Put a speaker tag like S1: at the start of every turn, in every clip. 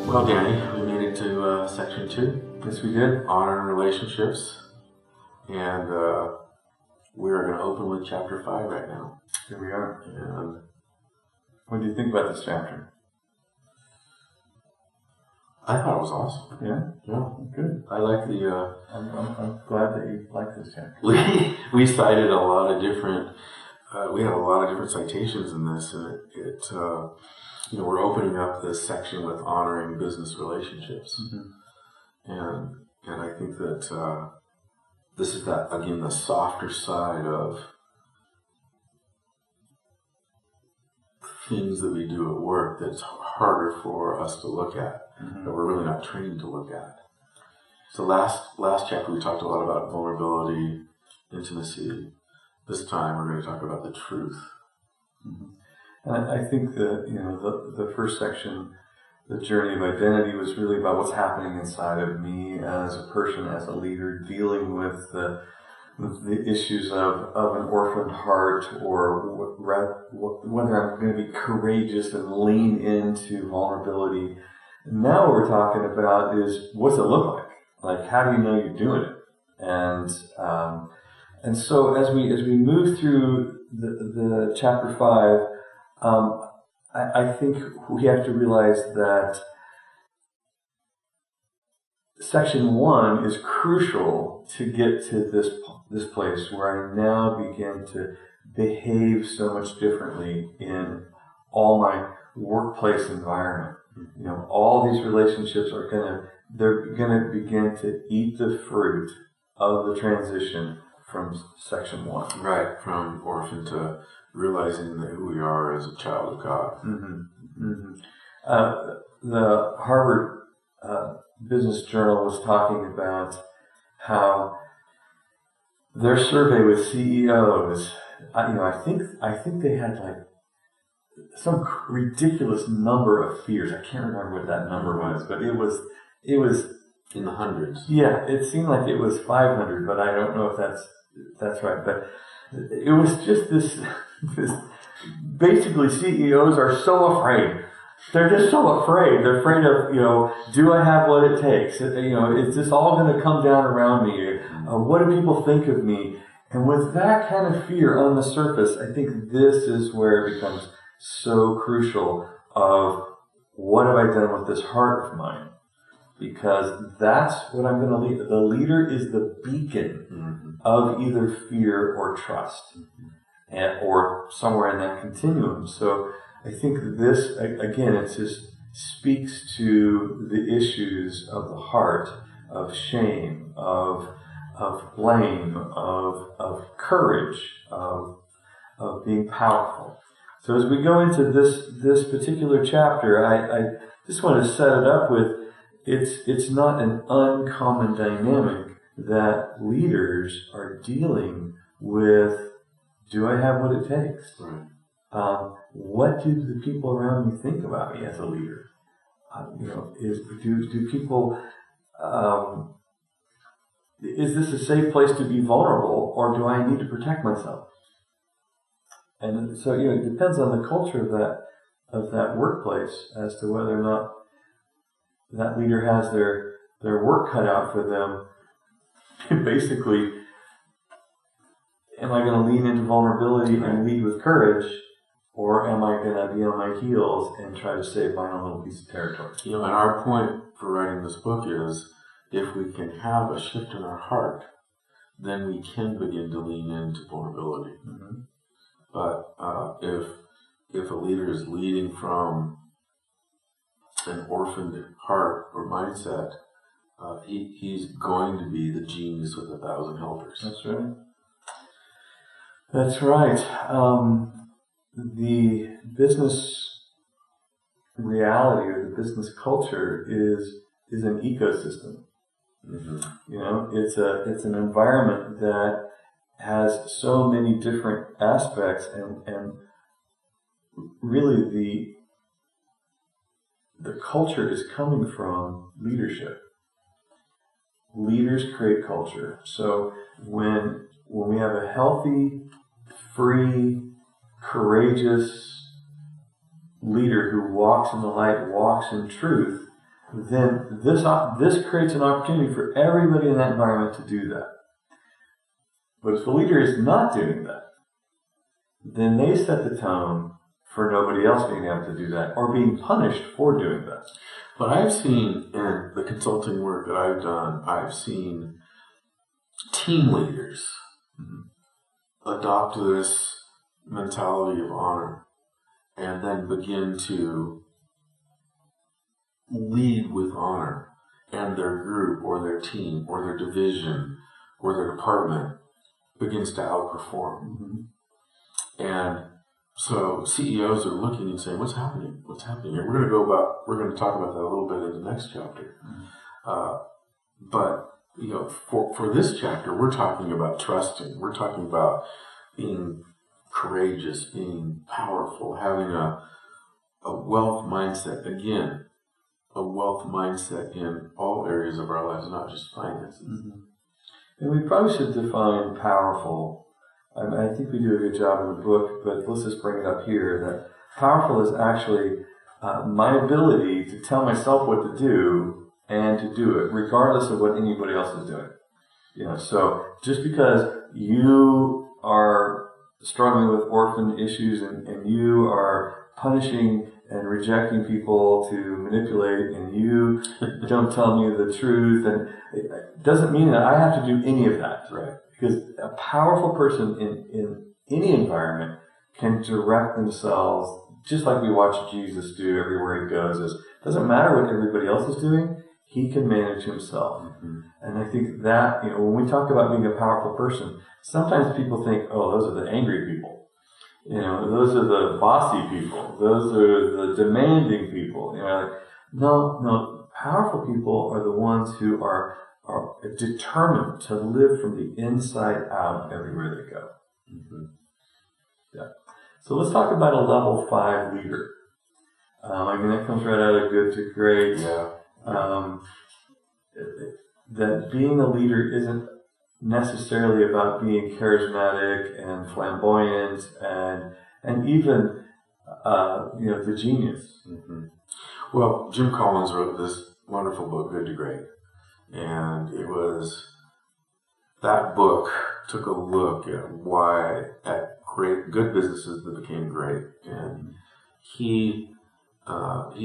S1: Well, Danny, we made it to section 2.
S2: Yes, we did.
S1: Honor and relationships. And we are going to open with chapter 5 right now.
S2: Here we are.
S1: And
S2: what do you think about this chapter?
S1: I thought it was awesome.
S2: Yeah?
S1: Yeah.
S2: Good.
S1: I like the...
S2: I'm glad that you like this chapter.
S1: We cited a lot of different... we had a lot of different citations in this, and we're opening up this section with honoring business relationships.
S2: Mm-hmm.
S1: And I think that this is that, again, the softer side of things that we do at work that's harder for us to look at, that we're really not trained to look at. So last chapter we talked a lot about vulnerability, intimacy. This time we're going to talk about the truth.
S2: Mm-hmm. And I think that the first section, the journey of identity, was really about what's happening inside of me as a person, as a leader, dealing with the issues of an orphaned heart, or whether I'm going to be courageous and lean into vulnerability. Now what we're talking about is, what's it look like? Like, how do you know you're doing it? And so as we move through the chapter 5, I think we have to realize that section 1 is crucial to get to this place where I now begin to behave so much differently in all my workplace environment. All these relationships they're gonna begin to eat the fruit of the transition from section 1.
S1: Right, from orphan to realizing that who we are as a child of God.
S2: Mm-hmm. Mm-hmm. The Harvard Business Journal was talking about how their survey with CEOs, I think they had like some ridiculous number of fears. I can't remember what that number was, but it was
S1: in the hundreds.
S2: Yeah, it seemed like it was 500, but I don't know if that's right. But it was just this basically, CEOs are so afraid. They're just so afraid. They're afraid of, do I have what it takes? Is this all going to come down around me? What do people think of me? And with that kind of fear on the surface, I think this is where it becomes so crucial of, what have I done with this heart of mine? Because that's what I'm going to lead. The leader is the beacon of either fear or trust, or somewhere in that continuum. So I think this, again, it just speaks to the issues of the heart, of shame, of blame, of courage, of being powerful. So as we go into this particular chapter, I just want to set it up with, it's not an uncommon dynamic that leaders are dealing with. Do I have what it takes?
S1: Right.
S2: What do the people around me think about me as a leader? Do people? Is this a safe place to be vulnerable, or do I need to protect myself? And so it depends on the culture of that workplace as to whether or not that leader has their work cut out for them. Basically, am I going to lean into vulnerability and lead with courage, or am I going to be on my heels and try to save my own little piece of territory?
S1: And our point for writing this book is, if we can have a shift in our heart, then we can begin to lean into vulnerability.
S2: Mm-hmm.
S1: But if a leader is leading from an orphaned heart or mindset, he's going to be the genius with 1,000 helpers.
S2: That's right. That's right. The business reality, or the business culture, is an ecosystem.
S1: Mm-hmm.
S2: It's an environment that has so many different aspects, and really the culture is coming from leadership. Leaders create culture. So when we have a healthy, free, courageous leader who walks in the light, walks in truth, then this creates an opportunity for everybody in that environment to do that. But if the leader is not doing that, then they set the tone for nobody else being able to do that or being punished for doing that.
S1: But I've seen in the consulting work that I've done, I've seen team leaders adopt this mentality of honor and then begin to lead with honor, and their group or their team or their division or their department begins to outperform. And so CEOs are looking and saying, what's happening? What's happening here? We're going to talk about that a little bit in the next chapter. But for this chapter, we're talking about trusting. We're talking about being courageous, being powerful, having a wealth mindset. Again, a wealth mindset in all areas of our lives, not just finances.
S2: And we probably should define powerful. I think we do a good job in the book, but let's just bring it up here, that powerful is actually my ability to tell myself what to do and to do it, regardless of what anybody else is doing. So just because you are struggling with orphan issues and you are punishing and rejecting people to manipulate, and you don't tell me the truth, and it doesn't mean that I have to do any of that.
S1: Right.
S2: Because a powerful person in any environment can direct themselves, just like we watch Jesus do everywhere he goes. It doesn't matter what everybody else is doing, he can manage himself. And I think that, when we talk about being a powerful person, sometimes people think, oh, those are the angry people. Those are the bossy people. Those are the demanding people. No, powerful people are the ones who are determined to live from the inside out everywhere they go. Yeah. So let's talk about a level 5 leader. That comes right out of Good to Great.
S1: Yeah.
S2: That being a leader isn't necessarily about being charismatic and flamboyant and even the genius.
S1: Well, Jim Collins wrote this wonderful book, Good to Great, and that book took a look at good businesses that became great, and he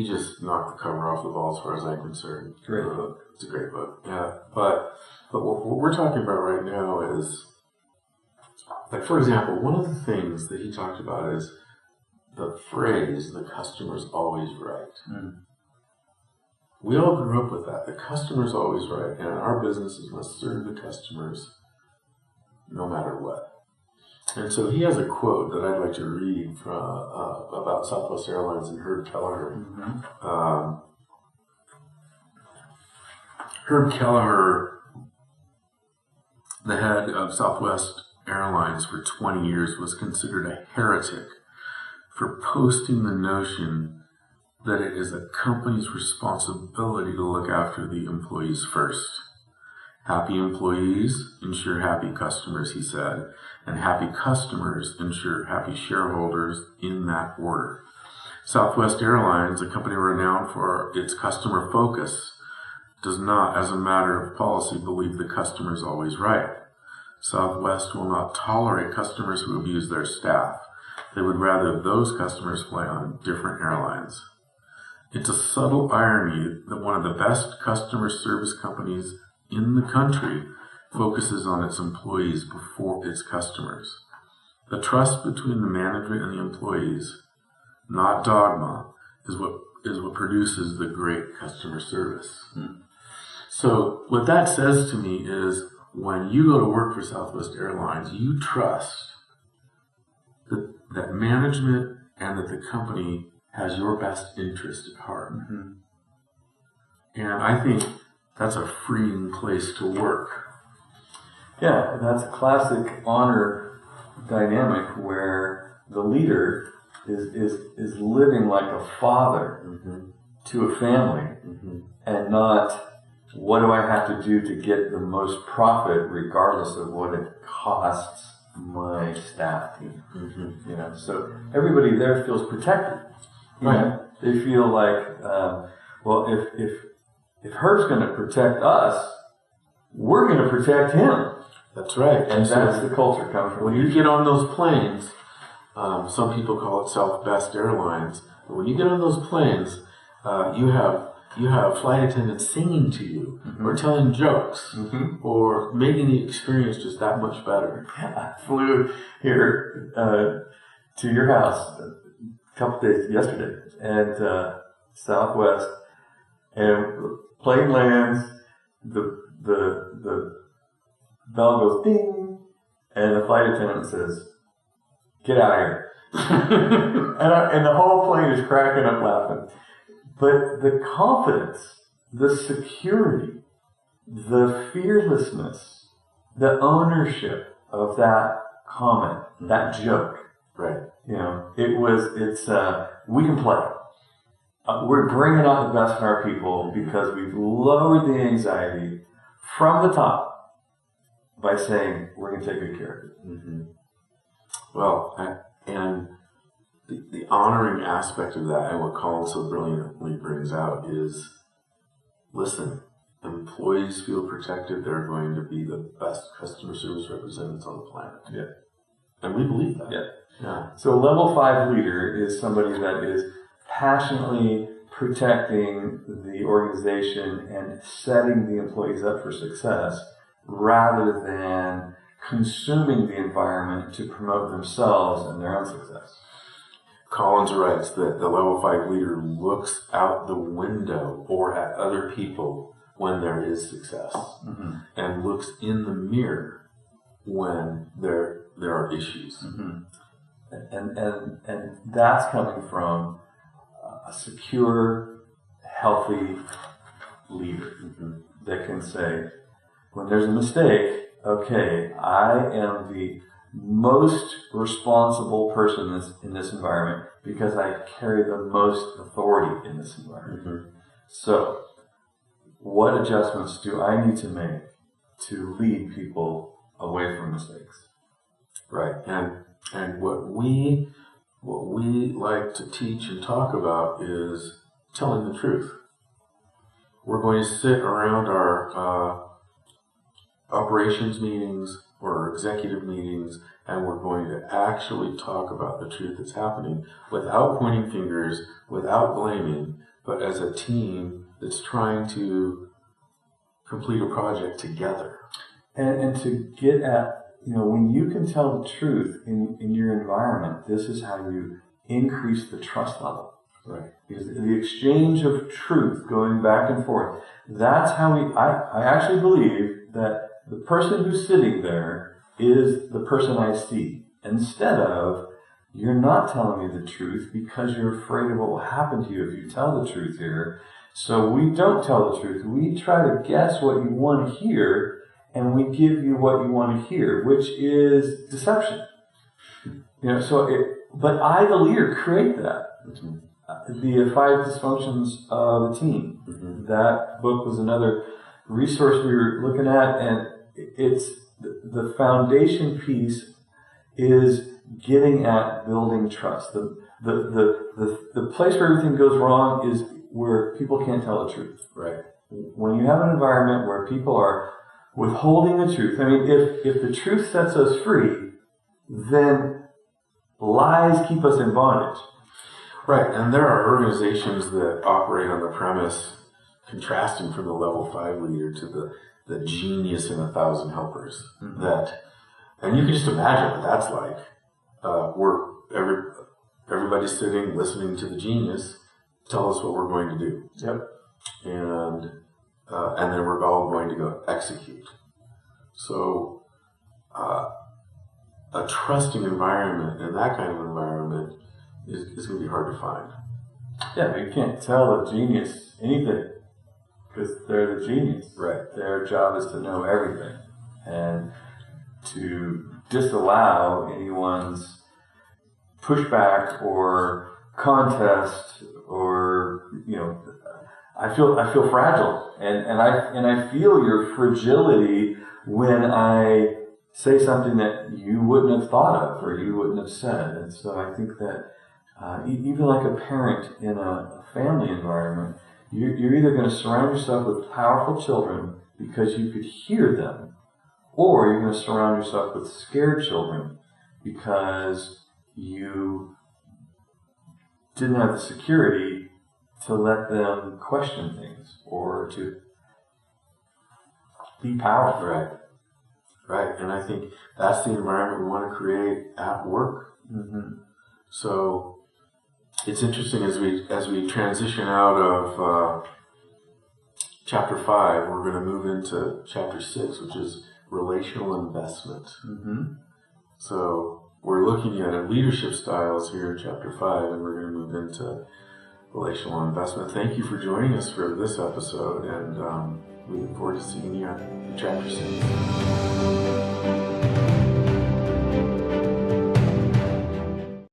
S1: just knocked the cover off the ball as far as I'm concerned.
S2: Great book.
S1: It's a great book. Yeah, but what we're talking about right now is, like, for example, one of the things that he talked about is the phrase, the customer's always right. We all grew up with that. The customer's always right, and our businesses must serve the customers no matter what. And so he has a quote that I'd like to read from about Southwest Airlines and Herb Kelleher. Herb Kelleher, the head of Southwest Airlines for 20 years, was considered a heretic for posting the notion that it is a company's responsibility to look after the employees first. Happy employees ensure happy customers, he said, and happy customers ensure happy shareholders, in that order. Southwest Airlines, a company renowned for its customer focus, does not, as a matter of policy, believe the customer is always right. Southwest will not tolerate customers who abuse their staff. They would rather those customers fly on different airlines. It's a subtle irony that one of the best customer service companies in the country focuses on its employees before its customers. The trust between the management and the employees, not dogma, is what produces the great customer service. So what that says to me is, when you go to work for Southwest Airlines, you trust that management and that the company has your best interest at heart. And I think that's a freeing place to work.
S2: Yeah, and that's a classic honor dynamic where the leader is living like a father to a family, and not, what do I have to do to get the most profit regardless of what it costs my staff team. So everybody there feels protected. They feel like, well, if Herb's going to protect us, we're going to protect him.
S1: That's right.
S2: And that's the culture comes from.
S1: When you get on those planes, some people call it Southwest Airlines. But when you get on those planes, you have flight attendants singing to you, or telling jokes, or making the experience just that much better.
S2: I flew here to your house a couple days yesterday, and Southwest, and plane lands, the bell goes ding, and the flight attendant says, "Get out of here." and the whole plane is cracking up laughing. But the confidence, the security, the fearlessness, the ownership of that comment, that joke,
S1: right?
S2: You know, we can play. We're bringing out the best in our people because we've lowered the anxiety from the top by saying we're going to take good care of it.
S1: Mm-hmm. Well, and the honoring aspect of that, and what Colin so brilliantly brings out, is, listen, employees feel protected, they're going to be the best customer service representatives on the planet.
S2: Yeah.
S1: And we believe that.
S2: Yeah. So a level 5 leader is somebody that is passionately protecting the organization and setting the employees up for success rather than consuming the environment to promote themselves and their own success.
S1: Collins writes that the level 5 leader looks out the window or at other people when there is success, and looks in the mirror when there are issues.
S2: And that's coming from a secure, healthy leader that can say, when there's a mistake, okay, I am the most responsible person in this environment because I carry the most authority in this environment. So, what adjustments do I need to make to lead people away from mistakes?
S1: Right. And what we like to teach and talk about is telling the truth. We're going to sit around our operations meetings or executive meetings, and we're going to actually talk about the truth that's happening without pointing fingers, without blaming, but as a team that's trying to complete a project together.
S2: And to get at, when you can tell the truth in your environment, this is how you increase the trust level.
S1: Right.
S2: Because the exchange of truth going back and forth, that's how I actually believe that the person who's sitting there is the person I see. Instead of, you're not telling me the truth because you're afraid of what will happen to you if you tell the truth here. So we don't tell the truth. We try to guess what you want to hear, and we give you what you want to hear, which is deception. But I, the leader, create that. The 5 dysfunctions of a team. That book was another resource we were looking at, and it's the foundation piece is getting at building trust. The place where everything goes wrong is where people can't tell the truth.
S1: Right.
S2: When you have an environment where people are withholding the truth, I mean, if the truth sets us free, then lies keep us in bondage.
S1: Right, and there are organizations that operate on the premise, contrasting from the level 5 leader to the genius in 1,000 helpers. And you can just imagine what that's like. Everybody's sitting, listening to the genius tell us what we're going to do.
S2: Yep.
S1: And then we're all going to go execute. So, a trusting environment and that kind of environment is going to be hard to find.
S2: Yeah, but you can't tell a genius anything because they're the genius.
S1: Right.
S2: Their job is to know everything and to disallow anyone's pushback or contest or I feel fragile and I feel your fragility when I say something that you wouldn't have thought of or you wouldn't have said. And so I think that even like a parent in a family environment, You're either going to surround yourself with powerful children because you could hear them, or you're going to surround yourself with scared children because you didn't have the security to let them question things or to be powerful.
S1: Right. Right. And I think that's the environment we want to create at work.
S2: Mm-hmm.
S1: So it's interesting as we transition out of chapter 5, we're going to move into chapter 6, which is relational investment.
S2: Mm-hmm.
S1: So we're looking at leadership styles here in chapter 5, and we're going to move into relational investment. Thank you for joining us for this episode, and we look forward to seeing you in chapter 6.